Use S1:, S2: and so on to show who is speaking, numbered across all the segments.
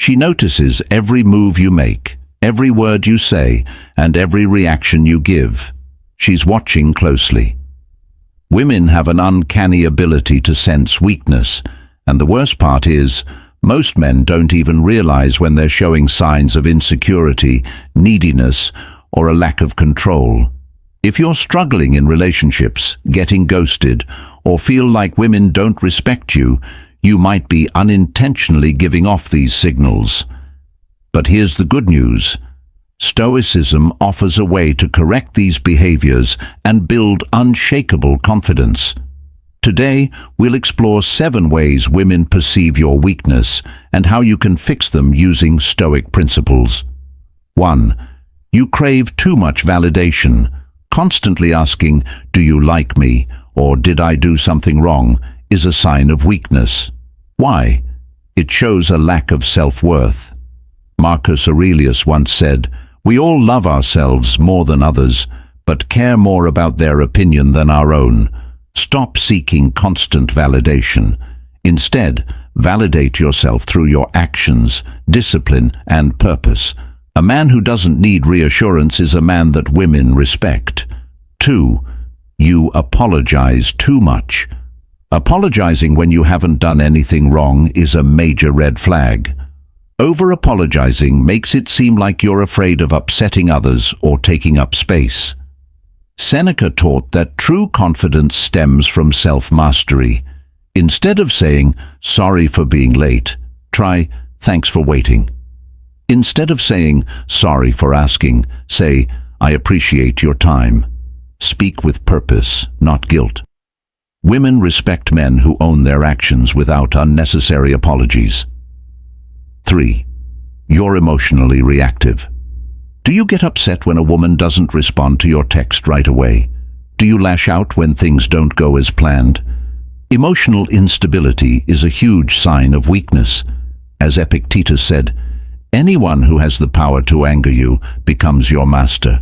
S1: She notices every move you make, every word you say, and every reaction you give. She's watching closely. Women have an uncanny ability to sense weakness, and the worst part is, most men don't even realize when they're showing signs of insecurity, neediness, or a lack of control. If you're struggling in relationships, getting ghosted, or feel like women don't respect you, you might be unintentionally giving off these signals. But here's the good news. Stoicism offers a way to correct these behaviors and build unshakable confidence. Today, we'll explore 7 ways women perceive your weakness and how you can fix them using Stoic principles. 1. You crave too much validation. Constantly asking, "Do you like me?" or "Did I do something wrong?" is a sign of weakness. Why? It shows a lack of self-worth. Marcus Aurelius once said, "We all love ourselves more than others, but care more about their opinion than our own." Stop seeking constant validation. Instead, validate yourself through your actions, discipline, and purpose. A man who doesn't need reassurance is a man that women respect. 2. You apologize too much. Apologizing when you haven't done anything wrong is a major red flag. Over-apologizing makes it seem like you're afraid of upsetting others or taking up space. Seneca taught that true confidence stems from self-mastery. Instead of saying, "Sorry for being late," try, "Thanks for waiting." Instead of saying, "Sorry for asking," say, "I appreciate your time." Speak with purpose, not guilt. Women respect men who own their actions without unnecessary apologies. 3. You're emotionally reactive. Do you get upset when a woman doesn't respond to your text right away? Do you lash out when things don't go as planned? Emotional instability is a huge sign of weakness. As Epictetus said, "Anyone who has the power to anger you becomes your master."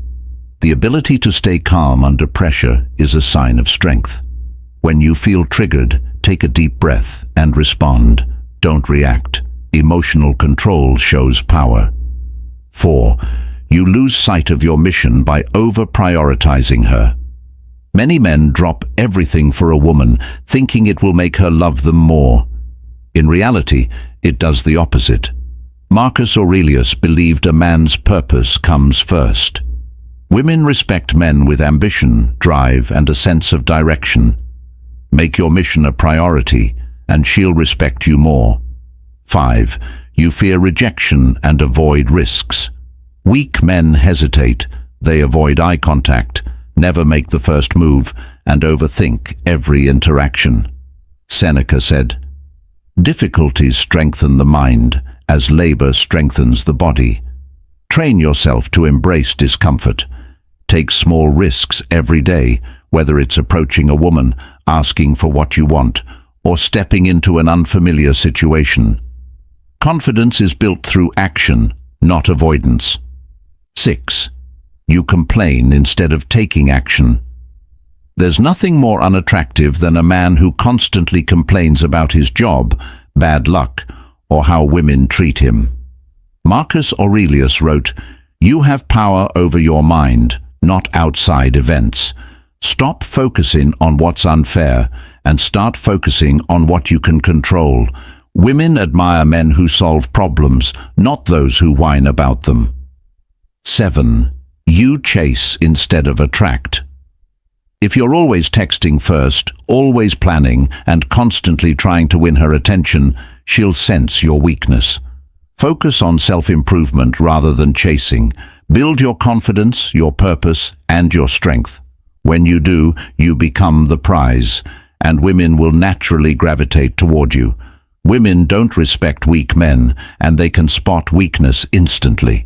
S1: The ability to stay calm under pressure is a sign of strength. When you feel triggered, take a deep breath and respond. Don't react. Emotional control shows power. 4. You lose sight of your mission by over-prioritizing her. Many men drop everything for a woman, thinking it will make her love them more. In reality, it does the opposite. Marcus Aurelius believed a man's purpose comes first. Women respect men with ambition, drive, and a sense of direction. Make your mission a priority, and she'll respect you more. 5. You fear rejection and avoid risks. Weak men hesitate, they avoid eye contact, never make the first move, and overthink every interaction. Seneca said, "Difficulties strengthen the mind, as labor strengthens the body." Train yourself to embrace discomfort. Take small risks every day, whether it's approaching a woman, asking for what you want, or stepping into an unfamiliar situation. Confidence is built through action, not avoidance. 6. You complain instead of taking action. There's nothing more unattractive than a man who constantly complains about his job, bad luck, or how women treat him. Marcus Aurelius wrote, "You have power over your mind, not outside events. Stop focusing on what's unfair and start focusing on what you can control." Women admire men who solve problems, not those who whine about them. 7. You chase instead of attract. If you're always texting first, always planning, and constantly trying to win her attention, she'll sense your weakness. Focus on self-improvement rather than chasing. Build your confidence, your purpose, and your strength. When you do, you become the prize, and women will naturally gravitate toward you. Women don't respect weak men, and they can spot weakness instantly.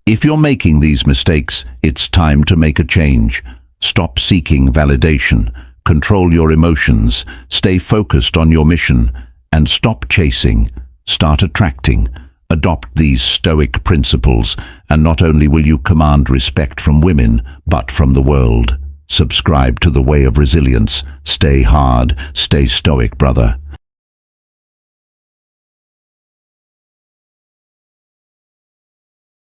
S1: If you're making these mistakes, it's time to make a change. Stop seeking validation, control your emotions, stay focused on your mission, and stop chasing. Start attracting. Adopt these Stoic principles, and not only will you command respect from women, but from the world. Subscribe to the Way of Resilience. Stay hard, stay stoic, brother.